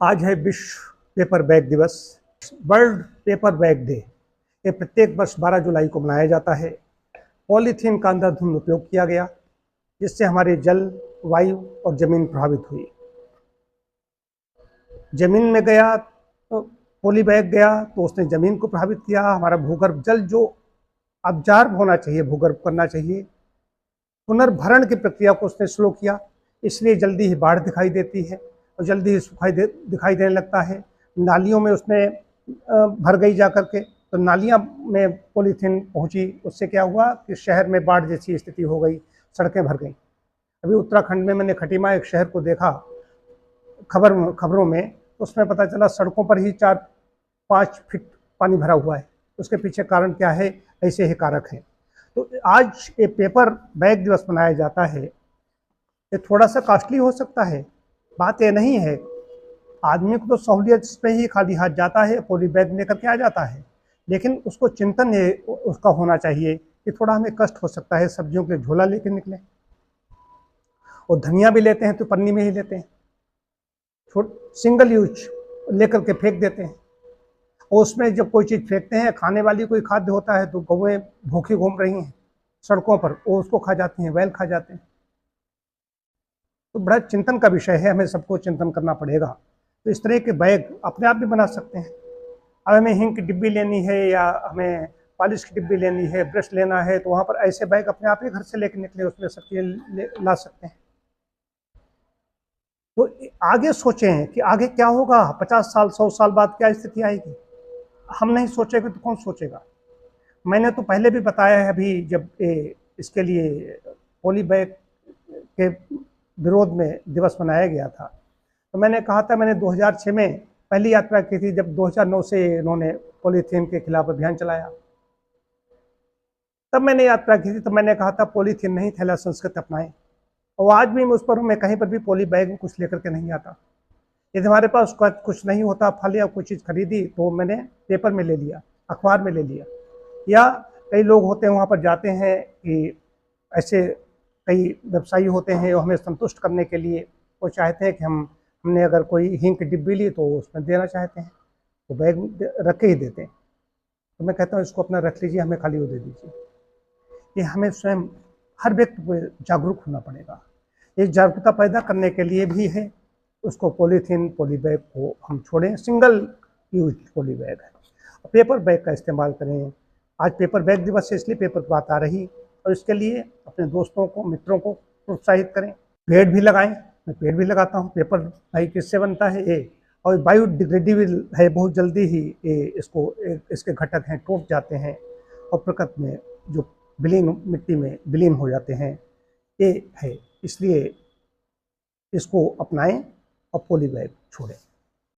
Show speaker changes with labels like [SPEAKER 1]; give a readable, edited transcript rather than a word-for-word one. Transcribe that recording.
[SPEAKER 1] आज है विश्व पेपर बैग दिवस, वर्ल्ड पेपर बैग डे। ये प्रत्येक वर्ष 12 जुलाई को मनाया जाता है। पॉलीथीन का अंधाधुंध उपयोग किया गया, जिससे हमारे जल, वायु और जमीन प्रभावित हुई। जमीन में गया तो पॉली बैग गया तो उसने जमीन को प्रभावित किया। हमारा भूगर्भ जल जो अब्जॉर्ब होना चाहिए, भूगर्भ करना चाहिए, पुनर्भरण की प्रक्रिया को उसने स्लो किया। इसलिए जल्दी ही बाढ़ दिखाई देती है और जल्दी ही दिखाई देने लगता है। नालियों में उसने भर गई जा करके, तो नालियाँ में पॉलीथीन पहुंची। उससे क्या हुआ कि शहर में बाढ़ जैसी स्थिति हो गई, सड़कें भर गई। अभी उत्तराखंड में मैंने खटीमा एक शहर को देखा खबरों में, उसमें पता चला सड़कों पर ही 4-5 फीट पानी भरा हुआ है। उसके पीछे कारण क्या है? ऐसे ही कारक हैं। तो आज ये पेपर बैग दिवस मनाया जाता है। ये थोड़ा सा कॉस्टली हो सकता है, बात ये नहीं है। आदमी को तो सहूलियत पे ही खाली हाथ जाता है, पॉली बैग लेकर के आ जाता है, लेकिन उसको चिंतन ये उसका होना चाहिए कि थोड़ा हमें कष्ट हो सकता है। सब्जियों के झोला लेकर निकले, और धनिया भी लेते हैं तो पन्नी में ही लेते हैं, सिंगल यूज लेकर के फेंक देते हैं। और उसमें जब कोई चीज़ फेंकते हैं, खाने वाली कोई खाद्य होता है, तो गौएं भूखी घूम रही हैं सड़कों पर, वो उसको खा जाती हैं, बैल खा जाते हैं। तो बड़ा चिंतन का विषय है, हमें सबको चिंतन करना पड़ेगा। तो इस तरह के बैग अपने आप भी बना सकते हैं। अब हमें हिंग की डिब्बी लेनी है या हमें पॉलिश की डिब्बी लेनी है, ब्रश लेना है, तो वहाँ पर ऐसे बैग अपने आप ही घर से लेकर निकले, उसमें सब चीज़ें ला सकते हैं। तो आगे सोचें कि आगे क्या होगा, 50 साल 100 साल बाद क्या स्थिति आएगी। हम नहीं सोचेंगे तो कौन सोचेगा। मैंने तो पहले भी बताया है, अभी जब इसके लिए पॉली बैग के विरोध में दिवस मनाया गया था, तो मैंने कहा था, मैंने 2006 में पहली यात्रा की थी, जब 2009 से इन्होंने पॉलीथीन के खिलाफ अभियान चलाया। तब मैंने यात्रा की थी, तो मैंने कहा था पॉलीथीन नहीं, थैला संस्कृति अपनाएं। और आज भी उस पर मैं कहीं पर भी पॉली बैग कुछ लेकर के नहीं आता। यदि हमारे पास कुछ नहीं होता, फल या कोई चीज़ खरीदी, तो मैंने पेपर में ले लिया, अखबार में ले लिया। या कई लोग होते हैं वहाँ पर जाते हैं कि ऐसे कई व्यवसायी होते हैं, वो हमें संतुष्ट करने के लिए वो चाहते हैं कि हमने अगर कोई हिंग की डिब्बी ली तो उसमें देना चाहते हैं, तो बैग रख के ही देते हैं। तो मैं कहता हूँ इसको अपना रख लीजिए, हमें खाली वो दे दीजिए। ये हमें स्वयं हर व्यक्ति को जागरूक होना पड़ेगा। ये जागरूकता पैदा करने के लिए भी है, उसको पॉली बैग को हम छोड़ें, सिंगल यूज पॉली बैग है, पेपर बैग का इस्तेमाल करें। आज पेपर बैग दिवस है, इसलिए पेपर की बात आ रही, और इसके लिए अपने दोस्तों को, मित्रों को प्रोत्साहित करें। पेड़ भी लगाएं, मैं पेड़ भी लगाता हूँ। पेपर भाई किससे बनता है ये, और बायोडिग्रेडेबल है, बहुत जल्दी ही इसके घटक हैं टूट जाते हैं और प्रकृति में जो मिट्टी में विलीन हो जाते हैं, ये है। इसलिए इसको अपनाएं और पॉली बैग छोड़ें।